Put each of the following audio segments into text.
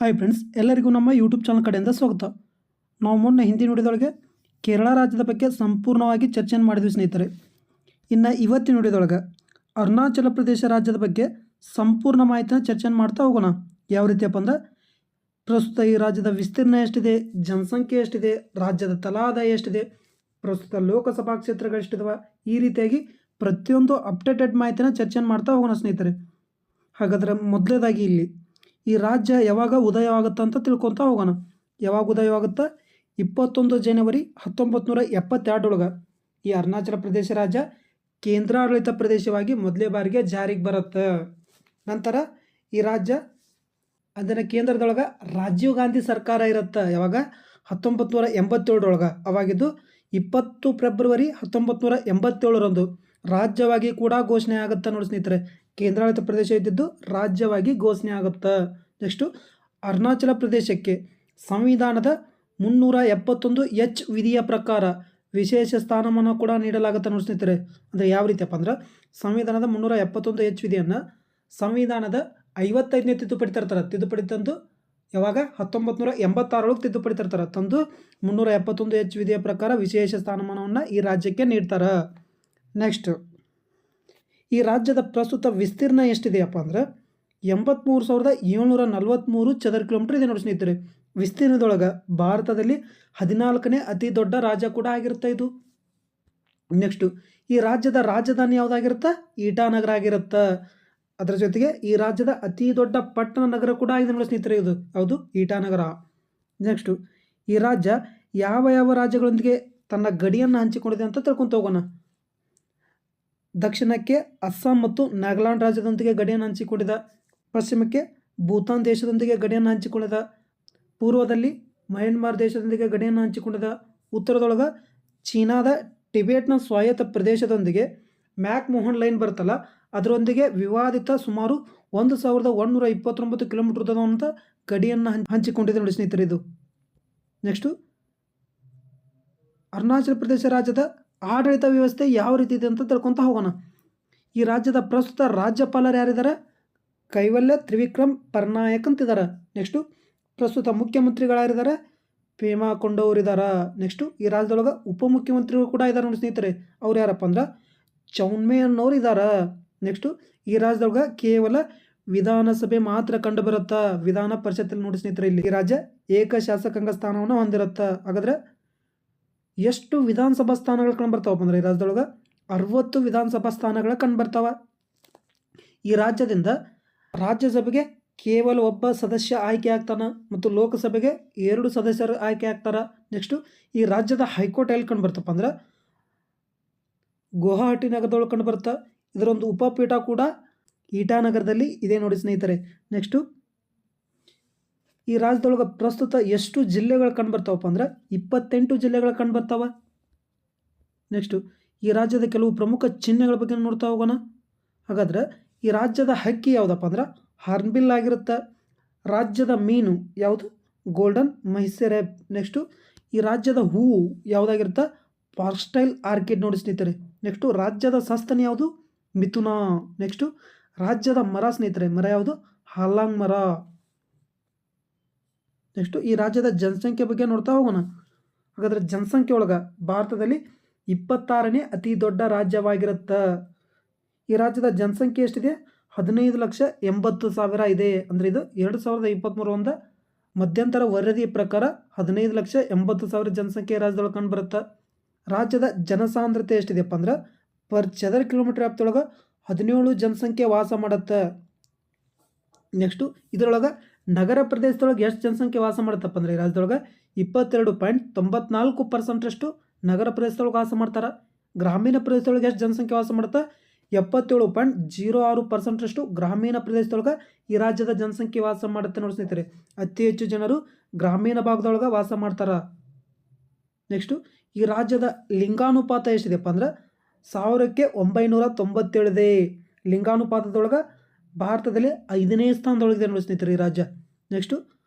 Hi friends, ಎಲ್ಲರಿಗೂ ನಮ್ಮ YouTube channel ಕಡೆಯಿಂದ ಸ್ವಾಗತ. ನಾವು ಮೊನ್ನೆ ಹಿಂದಿನ ವಿಡಿಯೋದೊಳಗೆ ಕೇರಳ ರಾಜ್ಯದ ಬಗ್ಗೆ ಸಂಪೂರ್ಣವಾಗಿ ಚರ್ಚೆಯನ್ನು ಮಾಡಿದ್ವಿ ಸ್ನೇಹಿತರೆ. ಇನ್ನು ಇವತ್ತಿನ ವಿಡಿಯೋದೊಳಗೆ ಅರುಣಾಚಲ ಪ್ರದೇಶ ರಾಜ್ಯದ ಬಗ್ಗೆ ಸಂಪೂರ್ಣ ಮಾಹಿತಿನ ಚರ್ಚೆಯನ್ನು ಮಾಡ್ತಾ ಹೋಗೋಣ. ಯಾವ ರೀತಿಯಪ್ಪ ಅಂದ್ರೆ, ಪ್ರಸ್ತುತ ಈ ರಾಜ್ಯದ ವಿಸ್ತೀರ್ಣ ಎಷ್ಟಿದೆ, ಜನಸಂಖ್ಯೆ ಎಷ್ಟಿದೆ, ರಾಜ್ಯದ ತಲಾದಾಯ ಎಷ್ಟಿದೆ, ಪ್ರಸ್ತುತ ಲೋಕಸಭಾ ಕ್ಷೇತ್ರಗಳೆಷ್ಟಿದಾವೆ, ಈ ರೀತಿಯಾಗಿ ಪ್ರತಿಯೊಂದು ಅಪ್ಡೇಟೆಡ್ ಮಾಹಿತಿನ ಚರ್ಚೆಯನ್ನು ಮಾಡ್ತಾ ಹೋಗೋಣ ಸ್ನೇಹಿತರೆ. ಹಾಗಾದರೆ ಮೊದಲೇದಾಗಿ ಇಲ್ಲಿ ಈ ರಾಜ್ಯ ಯಾವಾಗ ಉದಯವಾಗುತ್ತೆ ಅಂತ ತಿಳ್ಕೊತಾ ಹೋಗೋಣ. ಯಾವಾಗ ಉದಯವಾಗುತ್ತೆ? 21 ಜನವರಿ 1972 ಈ ಅರುಣಾಚಲ ಪ್ರದೇಶ ರಾಜ್ಯ ಕೇಂದ್ರಾಡಳಿತ ಪ್ರದೇಶವಾಗಿ ಮೊದಲೇ ಬಾರಿಗೆ ಜಾರಿಗೆ ಬರುತ್ತೆ. ನಂತರ ಈ ರಾಜ್ಯ ಅದರ ಕೇಂದ್ರದೊಳಗೆ ರಾಜೀವ್ ಗಾಂಧಿ ಸರ್ಕಾರ ಇರುತ್ತೆ. ಯಾವಾಗ? 1987 ಅವಾಗಿದ್ದು 20 ಫೆಬ್ರವರಿ 1987 ರಾಜ್ಯವಾಗಿ ಕೂಡ ಘೋಷಣೆ ಆಗುತ್ತೆ ನೋಡಿ ಸ್ನೇಹಿತರೆ. ಕೇಂದ್ರಾಡಳಿತ ಪ್ರದೇಶ ಇದ್ದಿದ್ದು ರಾಜ್ಯವಾಗಿ ಘೋಷಣೆ ಆಗುತ್ತೆ. ನೆಕ್ಸ್ಟು ಅರುಣಾಚಲ ಪ್ರದೇಶಕ್ಕೆ ಸಂವಿಧಾನದ 371H ವಿಧಿಯ ಪ್ರಕಾರ ವಿಶೇಷ ಸ್ಥಾನಮಾನ ಕೂಡ ನೀಡಲಾಗುತ್ತೆ ನೋಡಿ ಸ್ನೇಹಿತರೆ. ಅಂದರೆ ಯಾವ ರೀತಿಯಪ್ಪ ಅಂದ್ರೆ, ಸಂವಿಧಾನದ 371H ವಿಧಿಯನ್ನು ಸಂವಿಧಾನದ 55ನೇ ತಿದ್ದುಪಡಿ ತರ್ತಾರೆ. ತಿದ್ದುಪಡಿ ತಂದು ಯಾವಾಗ? 1986 ತಿದ್ದುಪಡಿ ತರ್ತಾರೆ. ತಂದು 371H ವಿಧಿಯ ಪ್ರಕಾರ ವಿಶೇಷ ಸ್ಥಾನಮಾನವನ್ನು ಈ ರಾಜ್ಯಕ್ಕೆ ನೀಡ್ತಾರೆ. ನೆಕ್ಸ್ಟ್, ಈ ರಾಜ್ಯದ ಪ್ರಸ್ತುತ ವಿಸ್ತೀರ್ಣ ಎಷ್ಟಿದೆಯಪ್ಪ ಅಂದ್ರೆ 83,743 ಚದರ ಕಿಲೋಮೀಟರ್ ಇದೆ ನೋಡಿ ಸ್ನೇಹಿತರೆ. ವಿಸ್ತೀರ್ಣದೊಳಗೆ ಭಾರತದಲ್ಲಿ 14ನೇ ಅತಿ ದೊಡ್ಡ ರಾಜ್ಯ ಕೂಡ ಆಗಿರುತ್ತೆ ಇದು. ನೆಕ್ಸ್ಟು, ಈ ರಾಜ್ಯದ ರಾಜಧಾನಿ ಯಾವುದಾಗಿರುತ್ತೆ? ಇಟಾನಗರ ಆಗಿರುತ್ತೆ. ಅದರ ಜೊತೆಗೆ ಈ ರಾಜ್ಯದ ಅತಿ ದೊಡ್ಡ ಪಟ್ಟಣ ನಗರ ಕೂಡ ಆಗಿದೆ ನೋಡಿ ಸ್ನೇಹಿತರೆ. ಇದು ಯಾವುದು? ಇಟಾನಗರ. ನೆಕ್ಸ್ಟು, ಈ ರಾಜ್ಯ ಯಾವ ಯಾವ ರಾಜ್ಯಗಳೊಂದಿಗೆ ತನ್ನ ಗಡಿಯನ್ನು ಹಂಚಿಕೊಂಡಿದೆ ಅಂತ ತಿಳ್ಕೊಂತ ಹೋಗೋಣ. ದಕ್ಷಿಣಕ್ಕೆ ಅಸ್ಸಾಂ ಮತ್ತು ನಾಗಾಲ್ಯಾಂಡ್ ರಾಜ್ಯದೊಂದಿಗೆ ಗಡಿಯನ್ನು ಹಂಚಿಕೊಂಡಿದ, ಪಶ್ಚಿಮಕ್ಕೆ ಭೂತಾನ್ ದೇಶದೊಂದಿಗೆ ಗಡಿಯನ್ನು ಹಂಚಿಕೊಂಡಿದ, ಪೂರ್ವದಲ್ಲಿ ಮಯನ್ಮಾರ್ ದೇಶದೊಂದಿಗೆ ಗಡಿಯನ್ನು ಹಂಚಿಕೊಂಡಿದ, ಉತ್ತರದೊಳಗೆ ಚೀನಾದ ಟಿಬೇಟ್ನ ಸ್ವಾಯತ್ತ ಪ್ರದೇಶದೊಂದಿಗೆ ಮ್ಯಾಕ್ ಮೋಹನ್ ಲೈನ್ ಬರುತ್ತಲ್ಲ ಅದರೊಂದಿಗೆ ವಿವಾದಿತ ಸುಮಾರು 1129 ಕಿಲೋಮೀಟರ್ ಉದ್ದದಂಥ ಗಡಿಯನ್ನು ಹಂಚಿಕೊಂಡಿದೆ ನೋಡಿ ಸ್ನೇಹಿತರೆ ಇದು. ನೆಕ್ಸ್ಟು, ಅರುಣಾಚಲ ಪ್ರದೇಶ ರಾಜ್ಯದ ಆಡಳಿತ ವ್ಯವಸ್ಥೆ ಯಾವ ರೀತಿ ಇದೆ ಅಂತ ತಿಳ್ಕೊತಾ ಹೋಗೋಣ. ಈ ರಾಜ್ಯದ ಪ್ರಸ್ತುತ ರಾಜ್ಯಪಾಲರು ಯಾರಿದ್ದಾರೆ? ಕೈವಲ್ಯ ತ್ರಿವಿಕ್ರಮ್ ಪರ್ನಾಯಕ್ ಅಂತಿದ್ದಾರೆ. ನೆಕ್ಸ್ಟು, ಪ್ರಸ್ತುತ ಮುಖ್ಯಮಂತ್ರಿಗಳಾರಿದ್ದಾರೆ? ಪೇಮಾ ಕೊಂಡವರಿದ್ದಾರೆ. ನೆಕ್ಸ್ಟು, ಈ ರಾಜ್ಯದೊಳಗೆ ಉಪಮುಖ್ಯಮಂತ್ರಿಗಳು ಕೂಡ ಇದ್ದಾರೆ ನೋಡಿ ಸ್ನೇಹಿತರೆ. ಅವ್ರು ಯಾರಪ್ಪ ಅಂದ್ರೆ ಚೌನ್ಮೆ ಅನ್ನೋರು ಇದ್ದಾರೆ. ನೆಕ್ಸ್ಟು, ಈ ರಾಜ್ಯದೊಳಗೆ ಕೇವಲ ವಿಧಾನಸಭೆ ಮಾತ್ರ ಕಂಡು ಬರುತ್ತಾ, ವಿಧಾನ ಪರಿಷತ್ತಲ್ಲಿ ನೋಡಿ ಸ್ನೇಹಿತರೆ. ಇಲ್ಲಿ ಈ ರಾಜ್ಯ ಏಕ ಶಾಸಕಾಂಗ ಸ್ಥಾನವನ್ನು ಹೊಂದಿರುತ್ತೆ. ಹಾಗಾದರೆ ಎಷ್ಟು ವಿಧಾನಸಭಾ ಸ್ಥಾನಗಳು ಕಂಡು ಬರ್ತಾವಪ್ಪ ಅಂದ್ರೆ, ಈ ರಾಜ್ಯದೊಳಗೆ 60 ವಿಧಾನಸಭಾ ಸ್ಥಾನಗಳ ಕಂಡು ಬರ್ತಾವ. ಈ ರಾಜ್ಯದಿಂದ ರಾಜ್ಯಸಭೆಗೆ ಕೇವಲ ಒಬ್ಬ ಸದಸ್ಯ ಆಯ್ಕೆ ಆಗ್ತಾನೆ ಮತ್ತು ಲೋಕಸಭೆಗೆ 2 ಸದಸ್ಯರು ಆಯ್ಕೆ ಆಗ್ತಾರೆ. ನೆಕ್ಸ್ಟು, ಈ ರಾಜ್ಯದ ಹೈಕೋರ್ಟ್ ಎಲ್ಲಿ ಕಂಡು ಬರ್ತಪ್ಪ ಅಂದ್ರೆ ಗುವಾಹಟಿ ನಗರದೊಳಗೆ ಕಂಡು ಬರುತ್ತೆ. ಇದರೊಂದು ಉಪಪೀಠ ಕೂಡ ಇಟಾನಗರದಲ್ಲಿ ಇದೆ ನೋಡಿ ಸ್ನೇಹಿತರೆ. ನೆಕ್ಸ್ಟು, ಈ ರಾಜ್ಯದೊಳಗೆ ಪ್ರಸ್ತುತ ಎಷ್ಟು ಜಿಲ್ಲೆಗಳು ಕಂಡು ಬರ್ತಾವಪ್ಪ ಅಂದ್ರೆ 28 ಜಿಲ್ಲೆಗಳು ಕಂಡು ಬರ್ತಾವ. ನೆಕ್ಸ್ಟು, ಈ ರಾಜ್ಯದ ಕೆಲವು ಪ್ರಮುಖ ಚಿಹ್ನೆಗಳ ಬಗ್ಗೆ ನೋಡ್ತಾ ಹೋಗೋಣ. ಹಾಗಾದ್ರೆ ಈ ರಾಜ್ಯದ ಹಕ್ಕಿ ಯಾವುದಪ್ಪ ಅಂದ್ರೆ ಹಾರ್ನ್ಬಿಲ್ ಆಗಿರುತ್ತೆ. ರಾಜ್ಯದ ಮೀನು ಯಾವುದು? ಗೋಲ್ಡನ್ ಮಹಿಸೆರೆಬ್. ನೆಕ್ಸ್ಟು, ಈ ರಾಜ್ಯದ ಹೂವು ಯಾವುದಾಗಿರುತ್ತೆ? ಫಾಕ್ಸ್ಟೈಲ್ ಆರ್ಕಿಡ್ ನೋಡಿ ಸ್ನೇಹಿತರೆ. ನೆಕ್ಸ್ಟು, ರಾಜ್ಯದ ಸಸ್ತನಿ ಯಾವುದು? ಮಿಥುನ. ನೆಕ್ಸ್ಟು, ರಾಜ್ಯದ ಮರ ಸ್ನೇಹಿತರೆ, ಮರ ಯಾವುದು? ಹಾಲಾಂಗ್ ಮರ. ನೆಕ್ಸ್ಟು, ಈ ರಾಜ್ಯದ ಜನಸಂಖ್ಯೆ ಬಗ್ಗೆ ನೋಡ್ತಾ ಹೋಗೋಣ. ಹಾಗಾದರೆ ಜನಸಂಖ್ಯೆ ಒಳಗೆ ಭಾರತದಲ್ಲಿ 26ನೇ ಅತಿ ದೊಡ್ಡ ರಾಜ್ಯವಾಗಿರುತ್ತೆ. ಈ ರಾಜ್ಯದ ಜನಸಂಖ್ಯೆ ಎಷ್ಟಿದೆ? 15,80,000 ಇದೆ. ಅಂದರೆ ಇದು 2023 ಮಧ್ಯಂತರ ವರದಿ ಪ್ರಕಾರ 15,80,000 ಜನಸಂಖ್ಯೆ ರಾಜ್ಯದೊಳಗೆ ಕಂಡು ಬರುತ್ತೆ. ರಾಜ್ಯದ ಜನಸಾಂದ್ರತೆ ಎಷ್ಟಿದೆಯಪ್ಪ ಅಂದ್ರೆ ಪರ್ ಚದರ ಕಿಲೋಮೀಟರ್ ವ್ಯಾಪ್ತಿಯೊಳಗೆ 17 ಜನಸಂಖ್ಯೆ ವಾಸ ಮಾಡುತ್ತೆ. ನೆಕ್ಸ್ಟು, ಇದರೊಳಗೆ ನಗರ ಪ್ರದೇಶದೊಳಗೆ ಎಷ್ಟು ಜನಸಂಖ್ಯೆ ವಾಸ ಮಾಡುತ್ತಪ್ಪ ಅಂದರೆ ಈ ರಾಜ್ಯದೊಳಗೆ 22.94% ನಗರ ಪ್ರದೇಶದೊಳಗೆ ವಾಸ ಮಾಡ್ತಾರೆ. ಗ್ರಾಮೀಣ ಪ್ರದೇಶದೊಳಗೆ ಎಷ್ಟು ಜನಸಂಖ್ಯೆ ವಾಸ ಮಾಡುತ್ತೆ? 77.06% ಗ್ರಾಮೀಣ ಪ್ರದೇಶದೊಳಗೆ ಈ ರಾಜ್ಯದ ಜನಸಂಖ್ಯೆ ವಾಸ ಮಾಡುತ್ತೆ ನೋಡಿ ಸ್ನೇಹಿತರೆ. ಅತಿ ಹೆಚ್ಚು ಜನರು ಗ್ರಾಮೀಣ ಭಾಗದೊಳಗೆ ವಾಸ ಮಾಡ್ತಾರೆ. ನೆಕ್ಸ್ಟು, ಈ ರಾಜ್ಯದ ಲಿಂಗಾನುಪಾತ ಎಷ್ಟಿದೆಯಪ್ಪ ಅಂದ್ರೆ 1997 ಇದೆ. ಲಿಂಗಾನುಪಾತದೊಳಗೆ ಭಾರತದಲ್ಲಿ 5ನೇ ಸ್ಥಾನದೊಳಗಿದೆ ನೋಡಿ ಸ್ನೇಹಿತರೆ ಈ ರಾಜ್ಯ. ನೆಕ್ಸ್ಟು,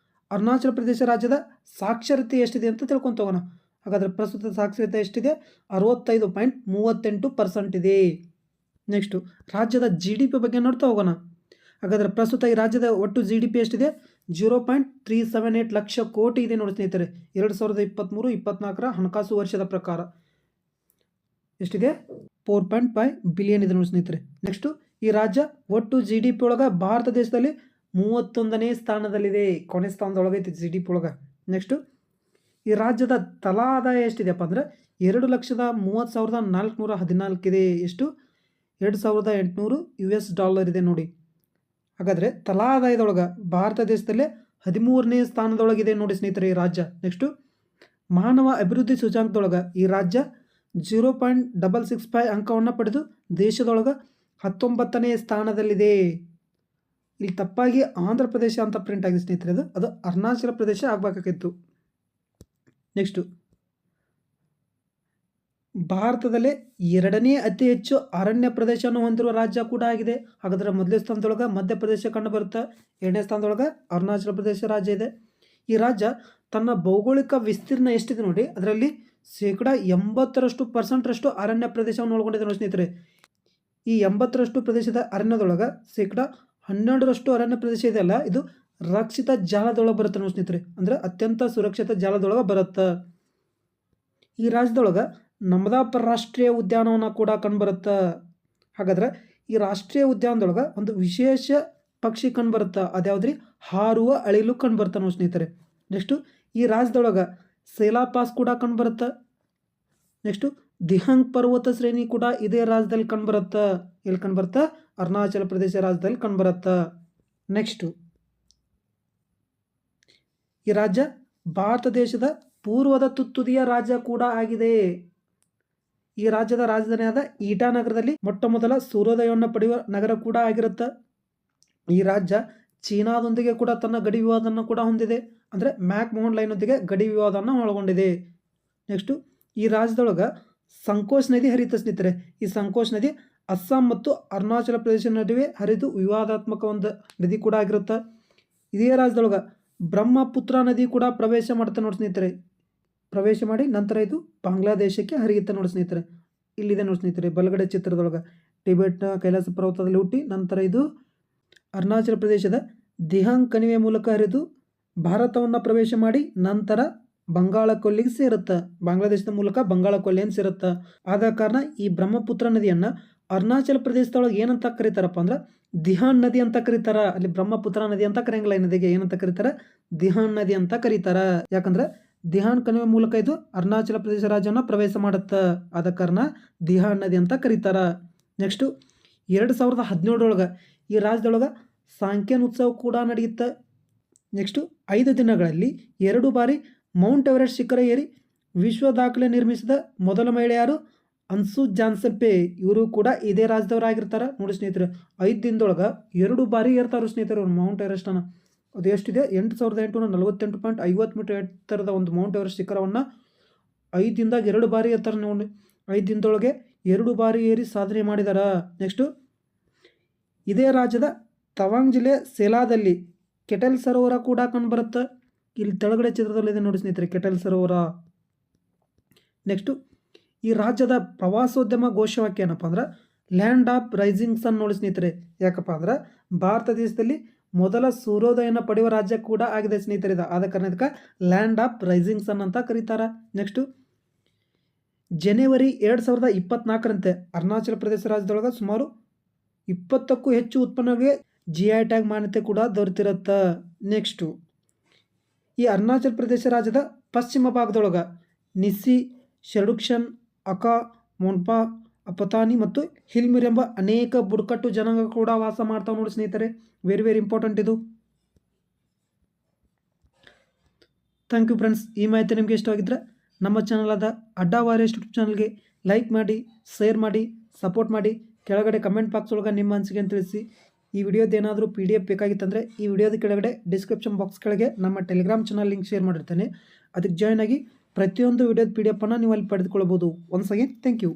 ಅರುಣಾಚಲ ಪ್ರದೇಶ ರಾಜ್ಯದ ಸಾಕ್ಷರತೆ ಎಷ್ಟಿದೆ ಅಂತ ತಿಳ್ಕೊಂತ ಹೋಗೋಣ. ಹಾಗಾದರೆ ಪ್ರಸ್ತುತ ಸಾಕ್ಷರತೆ ಎಷ್ಟಿದೆ? 65.38% ಇದೆ. ನೆಕ್ಸ್ಟು, ರಾಜ್ಯದ GDP ಬಗ್ಗೆ ನೋಡ್ತಾ ಹೋಗೋಣ. ಹಾಗಾದರೆ ಪ್ರಸ್ತುತ ಈ ರಾಜ್ಯದ ಒಟ್ಟು GDP ಎಷ್ಟಿದೆ? 0.378 ಲಕ್ಷ ಕೋಟಿ ಇದೆ ನೋಡಿ ಸ್ನೇಹಿತರೆ. 2023-24 ಹಣಕಾಸು ವರ್ಷದ ಪ್ರಕಾರ ಎಷ್ಟಿದೆ? 4.5 ಬಿಲಿಯನ್ ಇದೆ ನೋಡಿ ಸ್ನೇಹಿತರೆ. ನೆಕ್ಸ್ಟು ಈ ರಾಜ್ಯ ಒಟ್ಟು GDP ಒಳಗೆ ಭಾರತ ದೇಶದಲ್ಲಿ 31ನೇ ಸ್ಥಾನದಲ್ಲಿದೆ. ಕೊನೆ ಸ್ಥಾನದೊಳಗೈತಿ GDP ಒಳಗೆ. ನೆಕ್ಸ್ಟು ಈ ರಾಜ್ಯದ ತಲಾ ಆದಾಯ ಎಷ್ಟಿದೆಯಪ್ಪ ಅಂದರೆ $2,30,414 ಇದೆ. ಎಷ್ಟು? $2,800 ಇದೆ ನೋಡಿ. ಹಾಗಾದರೆ ತಲಾ ಆದಾಯದೊಳಗೆ ಭಾರತ ದೇಶದಲ್ಲೇ 13ನೇ ಸ್ಥಾನದೊಳಗಿದೆ ನೋಡಿ ಸ್ನೇಹಿತರೆ ಈ ರಾಜ್ಯ. ನೆಕ್ಸ್ಟು ಮಾನವ ಅಭಿವೃದ್ಧಿ ಸೂಚ್ಯಾಂಕದೊಳಗೆ ಈ ರಾಜ್ಯ 0.665 ಅಂಕವನ್ನು ಪಡೆದು ದೇಶದೊಳಗೆ 19ನೇ ಸ್ಥಾನದಲ್ಲಿದೆ. ಇಲ್ಲಿ ತಪ್ಪಾಗಿ ಆಂಧ್ರ ಪ್ರದೇಶ ಅಂತ ಪ್ರಿಂಟ್ ಆಗಿದೆ ಸ್ನೇಹಿತರೆ. ಅದು ಅರುಣಾಚಲ ಪ್ರದೇಶ ಆಗಬೇಕಾಗಿತ್ತು. ನೆಕ್ಸ್ಟು ಭಾರತದಲ್ಲೇ 2ನೇ ಅತಿ ಹೆಚ್ಚು ಅರಣ್ಯ ಪ್ರದೇಶವನ್ನು ಹೊಂದಿರುವ ರಾಜ್ಯ ಕೂಡ ಆಗಿದೆ. ಹಾಗಾದರೆ ಮೊದಲನೇ ಸ್ಥಾನದೊಳಗೆ ಮಧ್ಯಪ್ರದೇಶ ಕಂಡು ಬರುತ್ತೆ. 2ನೇ ಸ್ಥಾನದೊಳಗೆ ಅರುಣಾಚಲ ಪ್ರದೇಶ ರಾಜ್ಯ ಇದೆ. ಈ ರಾಜ್ಯ ತನ್ನ ಭೌಗೋಳಿಕ ವಿಸ್ತೀರ್ಣ ಎಷ್ಟಿದೆ ನೋಡಿ, ಅದರಲ್ಲಿ 80% ಅರಣ್ಯ ಪ್ರದೇಶವನ್ನು ಒಳಗೊಂಡಿದೆ ನೋಡಿ ಸ್ನೇಹಿತರೆ. ಈ 80% ಪ್ರದೇಶದ ಅರಣ್ಯದೊಳಗೆ 12% ಅರಣ್ಯ ಪ್ರದೇಶ ಇದೆಯಲ್ಲ, ಇದು ರಕ್ಷಿತ ಜಾಲದೊಳಗೆ ಬರುತ್ತೆ ನೋಡಿ ಸ್ನೇಹಿತರೆ. ಅಂದರೆ ಅತ್ಯಂತ ಸುರಕ್ಷಿತ ಜಾಲದೊಳಗೆ ಬರುತ್ತೆ. ಈ ರಾಜ್ಯದೊಳಗೆ ನಮದಾಪುರ ರಾಷ್ಟ್ರೀಯ ಉದ್ಯಾನವನ ಕೂಡ ಕಂಡುಬರುತ್ತೆ. ಹಾಗಾದರೆ ಈ ರಾಷ್ಟ್ರೀಯ ಉದ್ಯಾನದೊಳಗೆ ಒಂದು ವಿಶೇಷ ಪಕ್ಷಿ ಕಂಡುಬರುತ್ತೆ. ಅದ್ಯಾವುದ್ರಿ? ಹಾರುವ ಅಳಿಲು ಕಂಡುಬರುತ್ತೆ ನೋಡಿ ಸ್ನೇಹಿತರೆ. ನೆಕ್ಸ್ಟು ಈ ರಾಜ್ಯದೊಳಗೆ ಸೇಲಾ ಪಾಸ್ ಕೂಡ ಕಂಡುಬರುತ್ತೆ. ನೆಕ್ಸ್ಟು ದಿಹಂಗ್ ಪರ್ವತ ಶ್ರೇಣಿ ಕೂಡ ಇದೇ ರಾಜ್ಯದಲ್ಲಿ ಕಂಡುಬರುತ್ತೆ. ಎಲ್ಲಿ ಕಂಡುಬರುತ್ತೆ? ಅರುಣಾಚಲ ಪ್ರದೇಶ ರಾಜ್ಯದಲ್ಲಿ ಕಂಡುಬರುತ್ತೆ. ನೆಕ್ಸ್ಟು ಈ ರಾಜ್ಯ ಭಾರತ ದೇಶದ ಪೂರ್ವದ ತುತ್ತುದಿಯ ರಾಜ್ಯ ಕೂಡ ಆಗಿದೆ. ಈ ರಾಜ್ಯದ ರಾಜಧಾನಿಯಾದ ಈಟಾನಗರದಲ್ಲಿ ಮೊಟ್ಟ ಮೊದಲ ಸೂರ್ಯೋದಯವನ್ನು ಪಡೆಯುವ ನಗರ ಕೂಡ ಆಗಿರುತ್ತೆ. ಈ ರಾಜ್ಯ ಚೀನಾದೊಂದಿಗೆ ಕೂಡ ತನ್ನ ಗಡಿ ವಿವಾದವನ್ನು ಕೂಡ ಹೊಂದಿದೆ. ಅಂದರೆ ಮ್ಯಾಕ್ ಮೋಹನ್ ಲೈನ್ನೊಂದಿಗೆ ಗಡಿ ವಿವಾದವನ್ನು ಒಳಗೊಂಡಿದೆ. ನೆಕ್ಸ್ಟು ಈ ರಾಜ್ಯದೊಳಗೆ ಸಂಕೋಚ್ ನದಿ ಹರಿಯುತ್ತೆ ಸ್ನೇಹಿತರೆ. ಈ ಸಂಕೋಚ್ ನದಿ ಅಸ್ಸಾಂ ಮತ್ತು ಅರುಣಾಚಲ ಪ್ರದೇಶ ನಡುವೆ ಹರಿದು ವಿವಾದಾತ್ಮಕ ಒಂದು ನದಿ ಕೂಡ ಆಗಿರುತ್ತೆ. ಇದೇ ರಾಜ್ಯದೊಳಗೆ ಬ್ರಹ್ಮಪುತ್ರ ನದಿ ಕೂಡ ಪ್ರವೇಶ ಮಾಡುತ್ತೆ ನೋಡಿ ಸ್ನೇಹಿತರೆ. ಪ್ರವೇಶ ಮಾಡಿ ನಂತರ ಇದು ಬಾಂಗ್ಲಾದೇಶಕ್ಕೆ ಹರಿಯುತ್ತೆ ನೋಡಿ ಸ್ನೇಹಿತರೆ. ಇಲ್ಲಿದೆ ನೋಡಿ ಸ್ನೇಹಿತರೆ ಬಲಗಡೆ ಚಿತ್ರದೊಳಗೆ. ಟಿಬೆಟ್ನ ಕೈಲಾಸ ಪರ್ವತದಲ್ಲಿ ಹುಟ್ಟಿ ನಂತರ ಇದು ಅರುಣಾಚಲ ಪ್ರದೇಶದ ದಿಹಾಂಗ್ ಕಣಿವೆ ಮೂಲಕ ಹರಿದು ಭಾರತವನ್ನು ಪ್ರವೇಶ ಮಾಡಿ ನಂತರ ಬಂಗಾಳ ಕೊಲ್ಲಿಗೆ ಸೇರುತ್ತೆ. ಬಾಂಗ್ಲಾದೇಶದ ಮೂಲಕ ಬಂಗಾಳ ಕೊಲ್ಲಿಯನ್ನು ಸೇರುತ್ತೆ. ಆದ ಕಾರಣ ಈ ಬ್ರಹ್ಮಪುತ್ರ ನದಿಯನ್ನು ಅರುಣಾಚಲ ಪ್ರದೇಶದೊಳಗೆ ಏನಂತ ಕರೀತಾರಪ್ಪ ಅಂದ್ರೆ ದಿಹಾನ್ ನದಿ ಅಂತ ಕರೀತಾರ. ಅಲ್ಲಿ ಬ್ರಹ್ಮಪುತ್ರ ನದಿ ಅಂತ ಕರೆಯಂಗಿಲ್ಲ. ಈ ನದಿಗೆ ಏನಂತ ಕರೀತಾರೆ? ದಿಹಾನ್ ನದಿ ಅಂತ ಕರೀತಾರ. ಯಾಕಂದ್ರೆ ದಿಹಾನ್ ಕಣಿವೆ ಮೂಲಕ ಇದು ಅರುಣಾಚಲ ಪ್ರದೇಶ ರಾಜ್ಯವನ್ನು ಪ್ರವೇಶ ಮಾಡುತ್ತೆ. ಆದ ಕಾರಣ ದಿಹಾನ್ ನದಿ ಅಂತ ಕರೀತಾರ. ನೆಕ್ಸ್ಟು 2017 ಈ ರಾಜ್ಯದೊಳಗೆ ಸಾಂಖ್ಯನ್ ಉತ್ಸವ ಕೂಡ ನಡೆಯುತ್ತೆ. ನೆಕ್ಸ್ಟು 5 ದಿನಗಳಲ್ಲಿ 2 ಬಾರಿ ಮೌಂಟ್ ಎವರೆಸ್ಟ್ ಶಿಖರ ಏರಿ ವಿಶ್ವ ದಾಖಲೆ ನಿರ್ಮಿಸಿದ ಮೊದಲ ಮಹಿಳೆ ಯಾರು? ಅನ್ಸು ಜಾನ್ಸೆಪ್ಪೆ. ಇವರು ಕೂಡ ಇದೇ ರಾಜ್ಯದವರಾಗಿರ್ತಾರೆ ನೋಡಿ ಸ್ನೇಹಿತರೆ. 5 ದಿನದೊಳಗೆ 2 ಬಾರಿ ಏರ್ತಾರೆ ಸ್ನೇಹಿತರೆ ಅವ್ರು ಮೌಂಟ್ ಎವರೆಸ್ಟನ್ನು. ಅದು ಎಷ್ಟಿದೆ? 8,848.50 ಮೀಟರ್ ಎತ್ತರದ ಒಂದು ಮೌಂಟ್ ಎವರೆಸ್ಟ್ ಶಿಖರವನ್ನು 5 ದಿನದಾಗ 2 ಬಾರಿ ಏರ್ತಾರೆ ನೋಡಿ. 5 ದಿನದೊಳಗೆ 2 ಬಾರಿ ಏರಿ ಸಾಧನೆ ಮಾಡಿದಾರ. ನೆಕ್ಸ್ಟು ಇದೇ ರಾಜ್ಯದ ತವಾಂಗ್ ಜಿಲ್ಲೆ ಸೇಲಾದಲ್ಲಿ ಕೆಟಲ್ ಸರೋವರ ಕೂಡ ಕಂಡುಬರುತ್ತೆ. ಇಲ್ಲಿ ತೆಳಗಡೆ ಚಿತ್ರದಲ್ಲಿದೆ ನೋಡಿ ಸ್ನೇಹಿತರೆ ಕೆಟಲ್ ಸರೋವರ. ನೆಕ್ಸ್ಟು ಈ ರಾಜ್ಯದ ಪ್ರವಾಸೋದ್ಯಮ ಘೋಷವಾಕ್ಯ ಏನಪ್ಪ ಅಂದ್ರೆ ಲ್ಯಾಂಡ್ ಆಫ್ ರೈಸಿಂಗ್ ಸನ್ ನೋಡಿ ಸ್ನೇಹಿತರೆ. ಯಾಕಪ್ಪ ಅಂದ್ರೆ ಭಾರತ ದೇಶದಲ್ಲಿ ಮೊದಲ ಸೂರ್ಯೋದಯನ ಪಡೆಯುವ ರಾಜ್ಯ ಕೂಡ ಆಗಿದೆ ಸ್ನೇಹಿತರೆ. ಆದ ಕಾರಣ ಇದಕ್ಕೆ ಲ್ಯಾಂಡ್ ಆಫ್ ರೈಸಿಂಗ್ ಸನ್ ಅಂತ ಕರೀತಾರೆ. ನೆಕ್ಸ್ಟು ಜನವರಿ 2024 ಅರುಣಾಚಲ ಪ್ರದೇಶ ರಾಜ್ಯದೊಳಗೆ ಸುಮಾರು 20ಕ್ಕೂ ಹೆಚ್ಚು ಉತ್ಪನ್ನಗಳಿಗೆ GI ಟ್ಯಾಗ್ ಮಾನ್ಯತೆ ಕೂಡ ದೊರೆತಿರುತ್ತೆ. ನೆಕ್ಸ್ಟು ಈ ಅರುಣಾಚಲ ಪ್ರದೇಶ ರಾಜ್ಯದ ಪಶ್ಚಿಮ ಭಾಗದೊಳಗೆ ನಿಸ್ಸಿ, ಶೆರ್ಡುಕ್ಷನ್, ಅಕಾ, ಮೋನ್ಪಾ, ಅಪತಾನಿ ಮತ್ತು ಹಿಲ್ಮಿರ್ ಎಂಬ ಅನೇಕ ಬುಡಕಟ್ಟು ಜನಾಂಗ ಕೂಡ ವಾಸ ಮಾಡ್ತಾವೆ ನೋಡಿ ಸ್ನೇಹಿತರೆ. ವೆರಿ ಇಂಪಾರ್ಟೆಂಟ್ ಇದು. Thank you friends. ಈ ಮಾಹಿತಿ ನಿಮಗೆ ಇಷ್ಟವಾಗಿದ್ದರೆ ನಮ್ಮ ಚಾನಲ್ ಆದ ಅಡ್ಡಾ ವಾರಿಯರ್ಸ್ ಯೂಟ್ಯೂಬ್ ಚಾನಲ್ಗೆ ಲೈಕ್ ಮಾಡಿ, ಶೇರ್ ಮಾಡಿ, ಸಪೋರ್ಟ್ ಮಾಡಿ. ಕೆಳಗಡೆ ಕಮೆಂಟ್ ಬಾಕ್ಸ್ ಒಳಗೆ ನಿಮ್ಮ ಅನಿಸಿಕೆಯನ್ನು ತಿಳಿಸಿ. ಈ ವಿಡಿಯೋದ ಏನಾದರೂ PDF ಬೇಕಾಗಿತ್ತಂದರೆ ಈ ವಿಡಿಯೋದ ಕೆಳಗಡೆ ಡಿಸ್ಕ್ರಿಪ್ಷನ್ ಬಾಕ್ಸ್ ಕೆಳಗೆ ನಮ್ಮ ಟೆಲಿಗ್ರಾಮ್ ಚಾನಲ್ ಲಿಂಕ್ ಶೇರ್ ಮಾಡಿರ್ತೇನೆ. ಅದಕ್ಕೆ ಜಾಯ್ನ್ ಆಗಿ ಪ್ರತಿಯೊಂದು ವಿಡಿಯೋದ PDF ಅನ್ನು ನೀವು ಅಲ್ಲಿ ಪಡೆದುಕೊಳ್ಳಬಹುದು. Once again thank you.